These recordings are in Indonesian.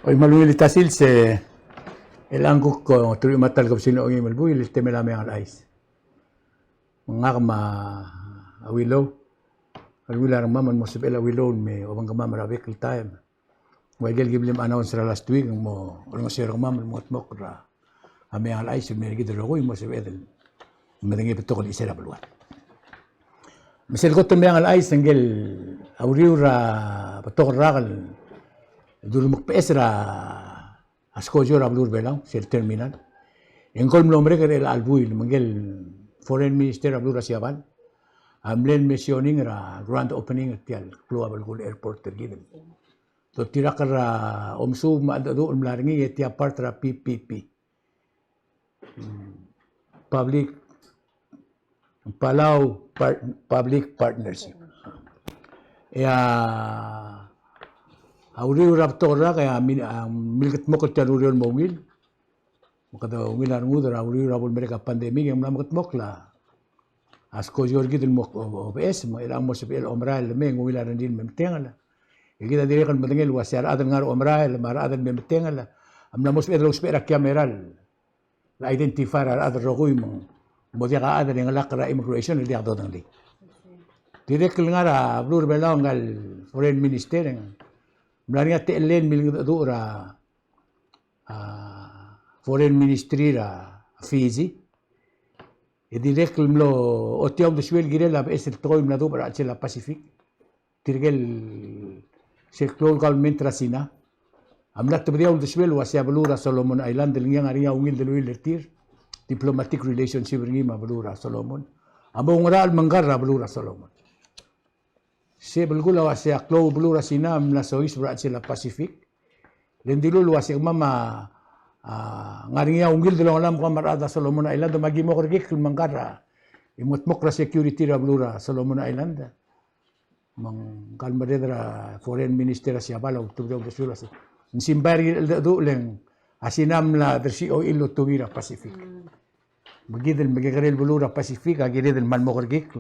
Hoy maluili tasil se el anguk ko turi matal ko sino ngi melbu il temela me al ais. Ngakma awilo. Alwila rang maman mo sebela awilo me obang kama maravik il time. Wagel giblim announce ra last week mo orang sir maman mo tmok ra. Ame al ais me gid rogoy mo sebedel. Madangi betok il isera balwat. Misal goton me al ais ngel awriu ra betok ragal dulu mukpes ra askojo ra blur belang sel terminal engkol nombre ke el albuil mangel foreign minister blur siaban amlen missioning ra grand opening tial global gul airport tergiden to tirak ra omsu ma do umlaringi etia part ra PPP public Palau public partnership ya Auri urap tora kaya milket mo kaya urion mo wil. Makada wilan ngudra auri urapol mereka pandemi yang melamat mok la. Asko jorgi del mok OBS mo ilang mo sepel omrael me wilan din memtengala. Kita dire kan medengel wasiar adan ngar omrael mar adan memtengala. Amna mo sepel spera kameral. La identifier adan rogoy mo. Mo dia ka adan yang lakra immigration dia dodang di. Dire kelngara blur belongal foreign minister Melainkan TLN milik ra foreign ministry ra Fiji. Jadi rekl mlo otiom de suel girela es el toy mlado para la Pacific. Tirgel se klol government rasina. Amlat tbdiaw de suel wasia balura Solomon Island lingang aria ungil de luil tir diplomatic relationship ngima balura Solomon. Amo ngral manggarra balura Solomon. Se belgula wasia klo blura sinam la sois berat sila Pacific. Dan dulu wasia mama ngaringia unggil dalam alam kamar ada Solomon Island magi mo kergik mangkara. Imut mokra security ra blura Solomon Island. Mang kalmadera foreign minister siapa la utubra besula. Simbari do leng asinam la dersi o ilo tubira Pacific. Magidel magigarel blura Pacific agire del mal mo kergik.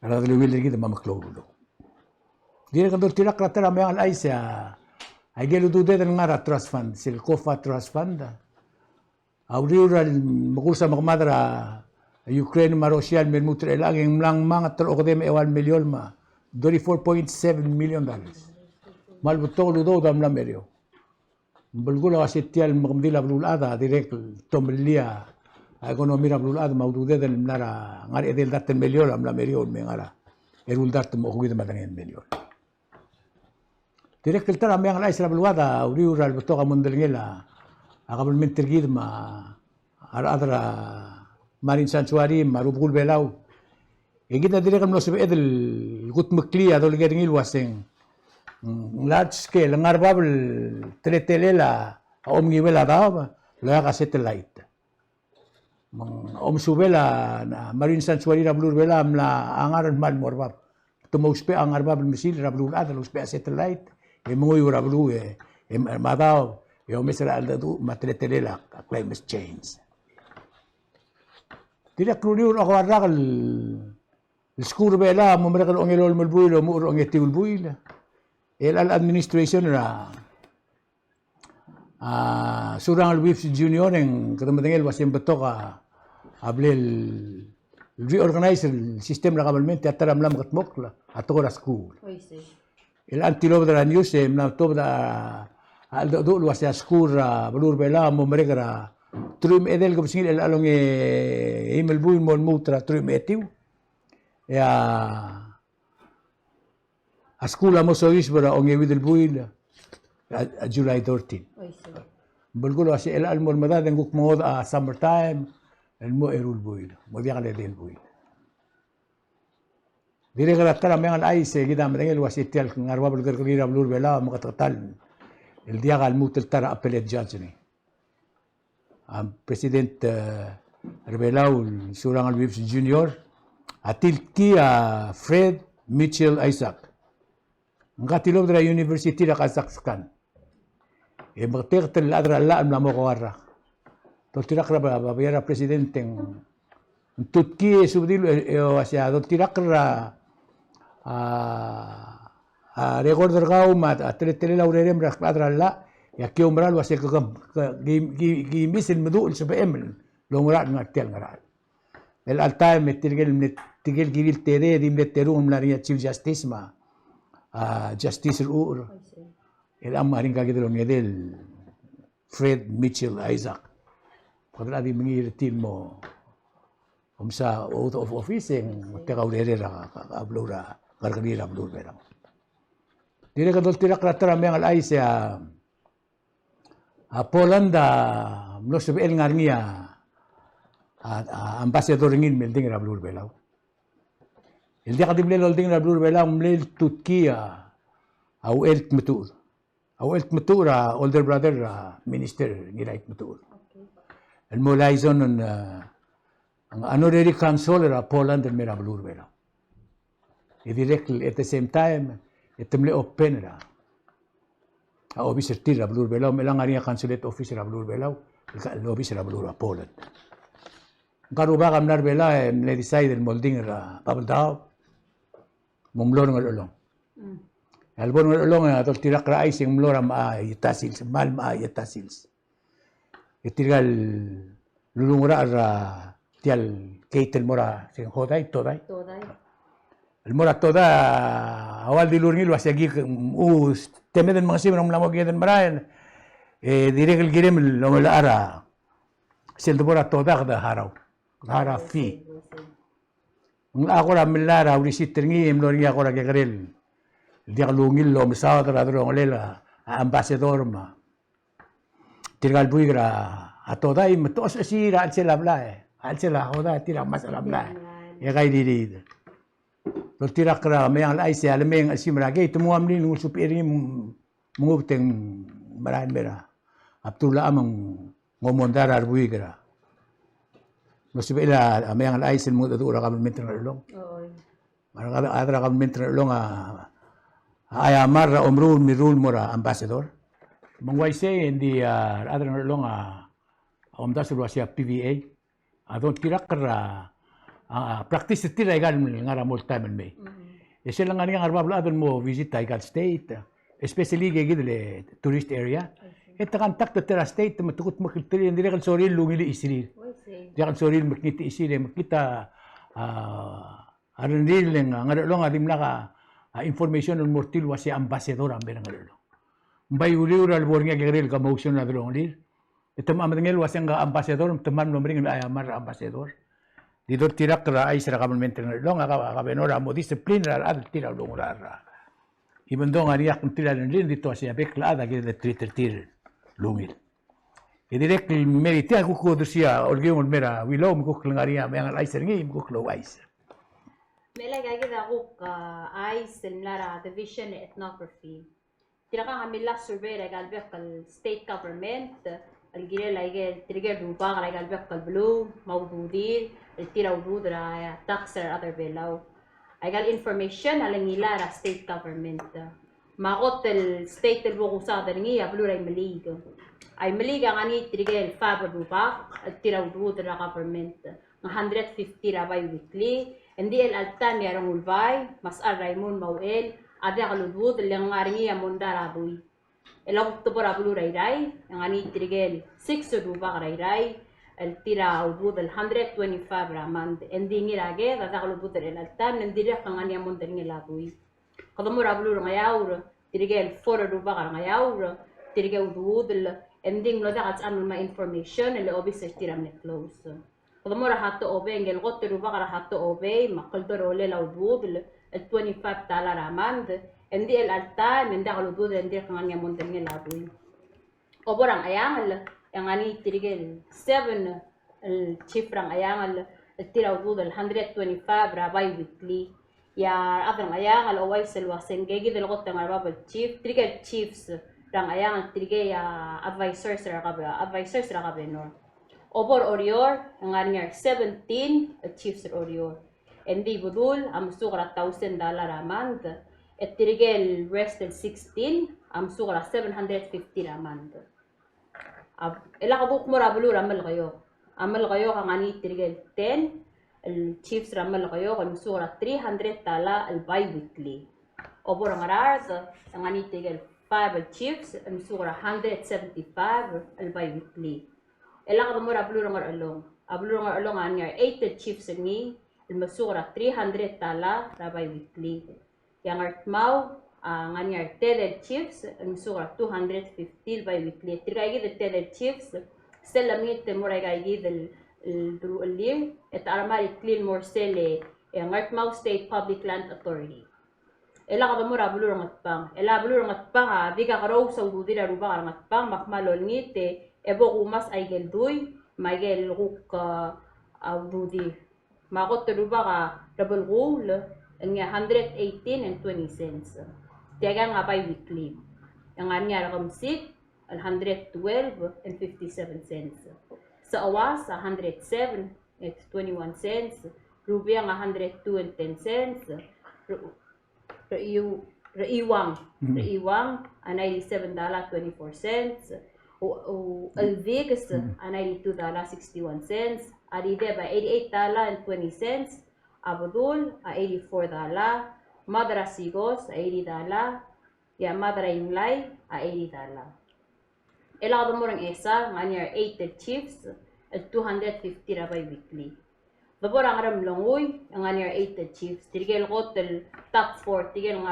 Ada dulu wilir kita mama klobulo. Dia kan tirak rata ramai al Aisyah. Agel tu dia dengan ngara trust fund, sil kofa trust fund. Auriura magul sa magmadra Ukraine marosial men mutre laging lang mga terokdem ewal milyon ma. $34.7 million. Mal betul ludo dam la merio. Bulgula wasitial magmdila blulada direct tomlia. Ekonomi ra blulad maudude del nara ngari del daten milyon am la milyon me ngara erul daten mo huwid madangen milyon direk keltara me ngala isra blulada uri ural beto ka mundelngela akabul min tergid ma ar adra marin sanctuary marubul belau egida direk no sebe edel gut meklia do ligering ilwaseng large scale ngarbabel tretelela om ngibela da la ka satellite Om subela na marin sanctuary ra blur bela amla angaran mal morbab tumuspe angarbab misil ra blur ada uspe satellite e moy ra blur e madao e o mesra alda du matretelela climate change Tidak kluriur ako arakal skur bela mo mereka ongel mulbuilo mo ongeti ulbuila el administration ra surang Alwifs Junior yang ketemu wasim betoka ablel reorganize el sistema legalmente atara mlam katmokla atora school el antilob de la news mlam tob da al do wasia school blur bela mo mereka trum edel gobsingil el along email buin mon mutra trum etiu ya a school mo sois bara onge widel buil July 13. Bulgulo asi el almor madad nguk mod summertime el mo erul buil. Mo dia kale del buil. Dire kala tara me al aise gida mrengel wasitial ngarwa bulgar kira blur bela mo katatal. El dia gal mutel tara appellate judge ni. President Rebelau surang Alwifs Junior atil kia Fred Mitchell Isaac. Ngatilob dra university ra Kazakhstan. E magtertel ladra la na mo kawarra. To tirak ra bayara presidente Tutki subdil o asya do tirak ra recorder kau mat atlet laurerem rak adralla ya kiomral wasel kagam gimisin medul sebem longrat ngatel ngarat el alta tigel giril tere dim le terum la chief justice ma justice ur el amarin kagid lo ngedel Fred Mitchell Isaac padra di mengirtin mo sa oath of office yang teka urere ra ablura garganira ablur berang dire kadol tirak ratara mengal ay sa Poland no se el ngarnia ambassador ngin melding ra ablur belaw el dia kadimle lolding ra ablur belaw mlel Turkiya au elt metur older brother minister ngirait metur el molaizon ang honorary consular Poland and mera blur belaw directly at the same time itemle open ra officer tira blur belaw melang aria consulate officer blur belaw el officer blur Poland karuba kamnar bela le decide el molding ra pabdao mumlor ng ulong albon ng ulong atol tirak ra ay sing mlora ma itasils mal ma itasils itirgal lulungra ra tial keitel mora sing hodai todai el mora toda awal di lurnil wasagi temeden mga simang lamog yeden marayan direk el girem lo ara sel mora toda kada hara fi ako ra milara urisit terngi emloria ako ra kegrel dia lungil lo misawa tra dro lela ambassador ma tirgal buigra atoda im tos asira alselabla alsela hoda tira masalabla ya kay didi lo tira kra mayang ay se alemeng asimra gay tumuam ni nung superi mungubteng maran mera Abdullah amang ngomondar arbuigra no sibela mayang ay sen mo dura kam mentro long marang adra kam mentro long ayamar omrul mirul mora ambassador mangway say hindi adra long omdas rusia PVA adon tirak kara practice tira igal ngara mol time me ese lang nga ngarbabla adon mo visit igal state especially gigidle tourist area etta kan tak tira state matukut makiltri ndire kan soril lungili isrir dia kan soril makiti isire makita arendil ngara long adim laka information on mortil wasi ambassador ambe ngara mbay uri ural bornga gerel ka motion na dong lir ito mamangel wasang ambassador teman nombring ayamar ambassador dito tirak ra ay sira kamen mentren long akabenora mo discipline ra ad tira long ra ibon dong ariak tira lin dito siya bekla ada gid tritir lungil direct merita ko ko siya olgyon mera wilom ko klangaria mayang ay sergi ko klo ice mela gagida ko ice lara division ethnography tira ka ngamila survey ra galbek state government الجيل اللي ترجع بوباغ على قلبك البلو موجودين التيرا وجود رايا تكسر other below قال information على نيلا state government ما قلت الستيت البوغوسا درنيا بلو راي مليج اي مليج غاني ترجع الفابر بوباغ التيرا وجود را government 150 را باي ويكلي عندي الالتام يا رمول باي مسأل رايمون مويل ادغ الوجود اللي غارنيا موندارا بوي الوقت تبرا بلو راي yang ani tirigel 6 duba rai el tira udud el 125 ramand endingi rage da daglo budel el altan ndire kangani amon deringi labui kodomo rablu ngayaur tirigel 4 duba ngayaur tirigel udud el ending lo dagat anul ma information el obis tira min close kodomo rahato obe ngel got duba rahato obe maqal dorole la udud el 25 tala ramand endi el alta men daglo dud endi kangani amon deringi labui oborang ayangal yang ani tirigel 7 el chifrang ayangal tira udud el 125 rabai weekly ya adang ayangal always el wasengegi del gotang arbab chief tirigel chiefs rang ayangal tirige ya advisors ragabe no obor orior yang ani 17 chiefs orior endi budul amsugra $1,000 amand الترجال rest ال 16 am sugra 750 ramand ila qabuk mura bulu ramal gayo ngani الترجال 10 الchiefs ramal gayo am sugra $300 al bi weekly Oborang arard, ang anitigil 5 chiefs, ang sura 175 al bi-weekly. Ela ka mo abulurang along. Abulurang along ang 8 chiefs ni, ang masura 300 tala bi-weekly. Yang artmaw, ang 10 chiefs, ang masura 250 bi-weekly. Tirgay gid 10 chiefs, stella mit moray gay el et armari clean more stele ang artmaw state public land authority. Ela ka mo abulurang atpang. Ela abulurang atpang ha, di ka karaw sa ududi na ruba karang atpang makmalol ngite, ebo kumas ay gelduy, may gel ruk ududi. Makot ruba ka double rule, ang 118 and 20 cents. Tiyaga nga pa weekly. Ang anya rakamsik, 112 and 57 cents. Sa awas, 107 and 21 cents. Ruby ang 102 and 10 cents. Raiwang, $97.24. Alvix, $92.61. Adideba, $88.20. Abdul, $84. Madrasigos, $80. Madra Inglay, $80. Elakad mo rin isa, nga niya 8 chiefs, at 250 rabay weekly. Babor ang aram longoy, ang niya 8 chiefs. Tigil ko til top 4, tigil 4,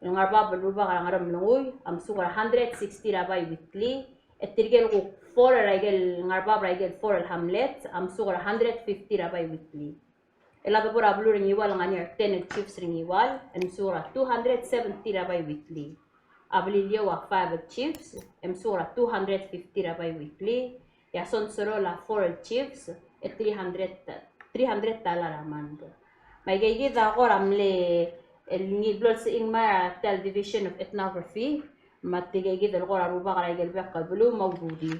ang arbab luba ang aram longoy, ang sugar 160 rabay weekly. At tigil ko 4 ragel, ang arbab ragel 4 hamlet, ang sugar 150 rabay weekly. Elakad mo rablo rin iwal, ang niya 10 chiefs rin iwal, ang sugar 270 rabay weekly. Abililyawa 5 chiefs, emsura 250 rabay weekly, yason sorola 4 chiefs, at 300 tala raman. May gaygida ako ramle el sa ingma Division of Ethnography, matigaygida ko raruba karaygal bakabulu maududi.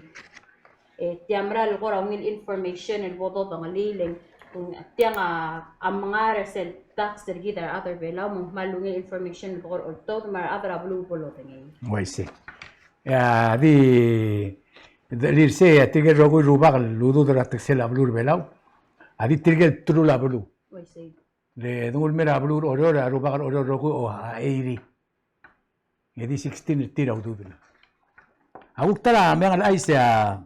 Tiamral ko ramil information el bodo ang liling kung tiang ang mga recent tax dergida other belaw mong malungi information bukor orto mar other abulu bolo tingay. Waisi. Ya di dirse tigel rogo ruba ludo drat sel ablur belaw. Adi tigel trul ablu. Waisi. Le dungul mera ablur orora ruba oror rogo o airi. Yedi 16 tira ududul. Awuk tala mengal aisya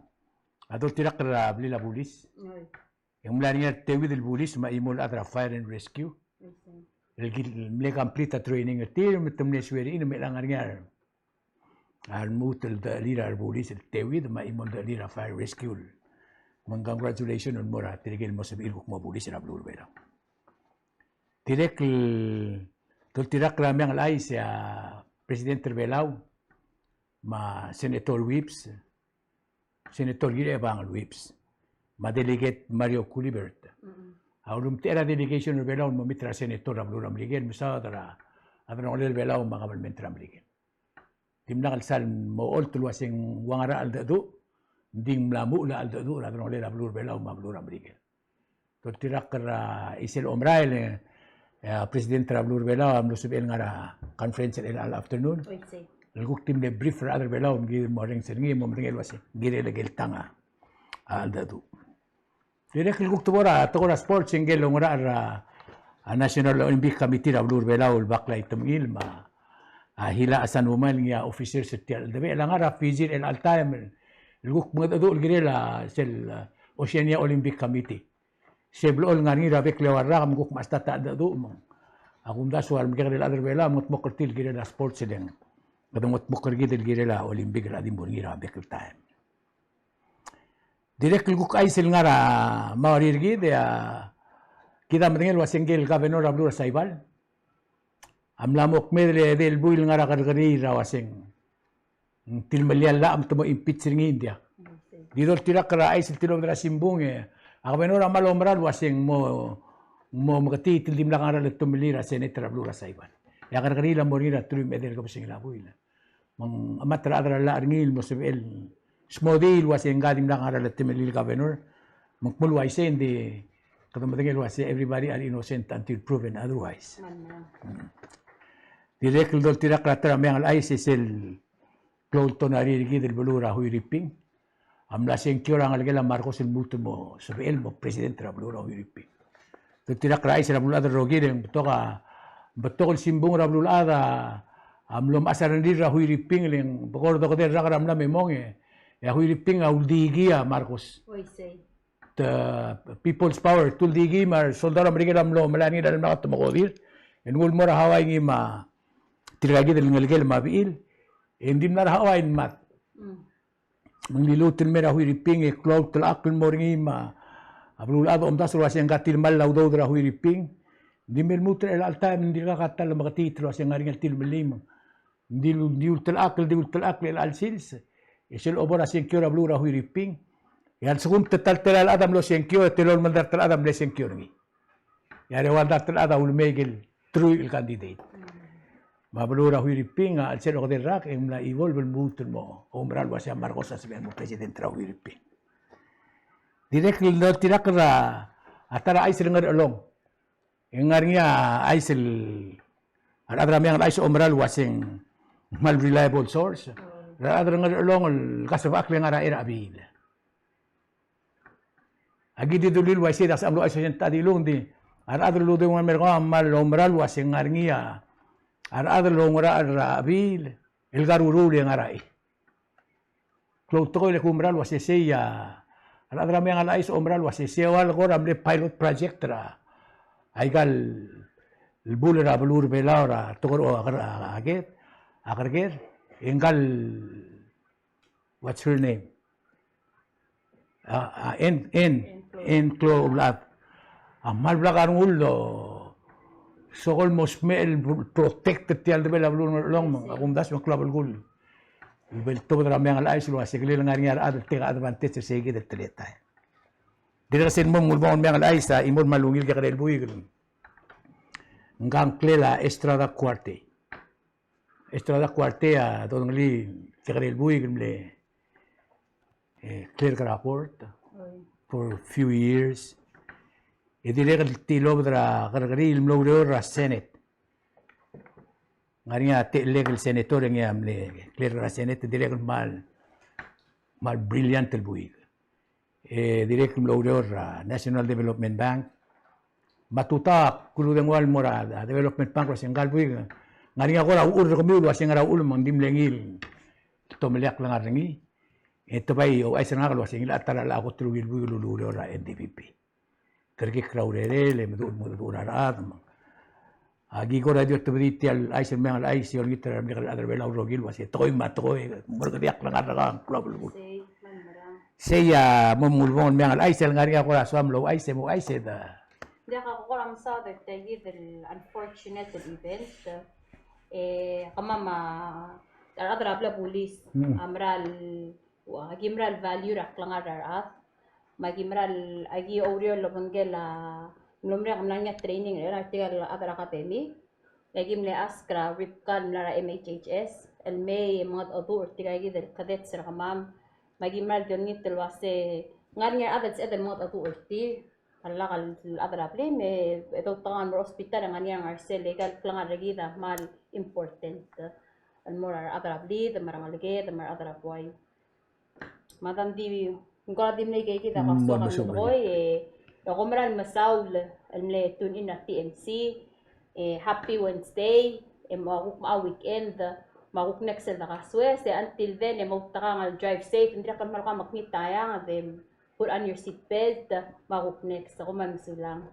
adol tirak bli la bulis. Yang mulanya tewid el bulis ma imol adra fire and rescue. Complete training team temne sweri in melangar ngar. Al mutel da lira bulis el tewid ma imol da lira fire rescue. Congratulations on mora tirigel mo sabil ko mo bulis na blur bela. Tirek tirak ramang alay sa President Belaw ma Senator Whips. Senator Gire bang Whips. Ma-delegate Mario Culibert. Aulum tera delegation ng Belaw mamitra senator Abdul Ramligel misa dara adra olel Belaw mga parliament Ramligel. Timna kalsal mo all tulwasing wangara aldado ding mlamu la aldado adra olel Abdul Belaw Abdul Ramligel. To tirak isel omrail President Abdul Belaw am lusubel ngara conference el afternoon. Luguk tim de brief ra adra Belaw ngir mo ring sengi mo ring elwase gire legel tanga aldado. Direk luguk tubora tokora sports engel ngora National Olympic Committee Abdul Belaw baklay tumil ma hila asan umal nga officer sa tial dabe lang ara fizil el altime luguk mga adu girela sel Oceania Olympic Committee seblol nga ni rabek lewara kam guk masta ta adu mo akum da sual migel adar bela mot mokertil girela sports sedeng kadang mot mokergidel girela Olympic radim bongira rabek time. Direk luguk aisel ngara mawarirgi de kita mendengar wasengel Governor Abdul Saibal amlamok medre del buil ngara kargari rawaseng tilmalian la am tumo impeach ring India didol tirak kara aisel tilom dra simbung Governor amalomral waseng mo magati tildim la ngara letumilira Senator Abdul Saibal ya kargari la morira trum edel ko sing la buil mang amatra adra la ringil mo sebel Smodil was gadim lang aralat timilil Governor. Magmul wise hindi katamatagil was everybody are innocent until proven otherwise. Direk dol tirak ratra mengal ice sel Clolton aririgi del bulura huy ripping. Am laseng kiora ang algela Marcos el multimo sabiel mo presidente ra bulura huy ripping. Dol tirak rais ra bulura rogi den toka Betul simbong rablul ada amlom asaran dira huiriping ling pokor do koder rakaram na memong ya huiriping uldigia Marcos Oy say. the people's power tuldigi mar soldado amerikano amlo malani dalam nakat tumakodir en wul mora hawai ngi ma tiragi del ngelgel mabil endim nar hawai mat mengilutin merah huiriping cloud tel akil moringi ma ablul ado das ruas yang gatil mal laudo dra huiriping dimel mutre el alta min dirga katal magati ruas yang ngaringal til melim diul tel akil el alsils esel obora sen kiora blura huiriping yan segum tetal telal adam lo sen kio telol mandar tel adam le sen kiorngi ya re wandar tel ada ul megel true il candidate Mablura huiriping al seno del rak en la evolve el mutur mo ombral wasa Marcos as ben president tra huiriping direct lo tirakra atara ay sir ngar along engarnya ay sel adra yang ay ombral wasing mal reliable source adra ngar along el kasabak le ngara era abil agi di dulil wasi das amlo ay sen tadilong di adra lo de un merga mal ombral wasing ngarnya Ar-adar lo ngora ar-abil, el garuru li ngarai. Klo toko le kumral waseseya. Ar-adar mi ang alais omral waseseya wal goram le pilot project ra. Aigal el bulera bulur belaura toko aget agarger engal what's her name? En klo blat. Amal blagar nguldo. So almost mel protected tial de bela blun long agum das mo club gol bel to dra me ngal aisul wase gele ngari ar ad tega advantage se ge de teleta dira sen mo mul bon me ngal aisa imol malungil ke kadel buigel ngang klela estrada cuarte a don li ke kadel buigel le clear rapport for few years Idilega tilo dra gargari il mlogro ra Senate. Ngaria te legal senator ng amle clear ra Senate dilega mal brilliant el buig. Direct mlogro ra National Development Bank. Matuta kulo deng wal morada Development Bank ra sengal buig. Ngaria ko ra ur ko mi wa sengara ul mang dimlengil. Tomlek lang arengi. Ito bay o ay sengal wa sengil atara la ko trugil buig lululo ra NDPP. Terke kraurere le mudur arat agi ko radio tbiti al ay sen mengal ay siol gitar mi kal adar bela urogil wasi toy matoy morgadiak lang aragang club seya momulbon mengal ay sel ngari ako asam lo ay semo ay seda dia ka ko ram sa de tagi del unfortunate event kamama adra bla police amral wa gimral value rak lang arat magimral agi audio lo bangela nomre kamnanya training era tigal adara academy lagim le askra ripkan lara MHHS el may mod adur tigagi del cadet sir kamam magimral jongi telwase ngarnya adats ede mod adur ti alla kal adara ple me eto tangan hospital ngania ngarsel legal klangar regida mal important el morar adara ple de marangalge de mar adara boy madam di Ngora dimne kay kita kaso kami koy komral masaul almle tune in na TMC happy Wednesday maguk ma weekend maguk next na kaswe until then magtaka ngal drive safe hindi ka makita ya put on your seat belt maguk next ako man sulang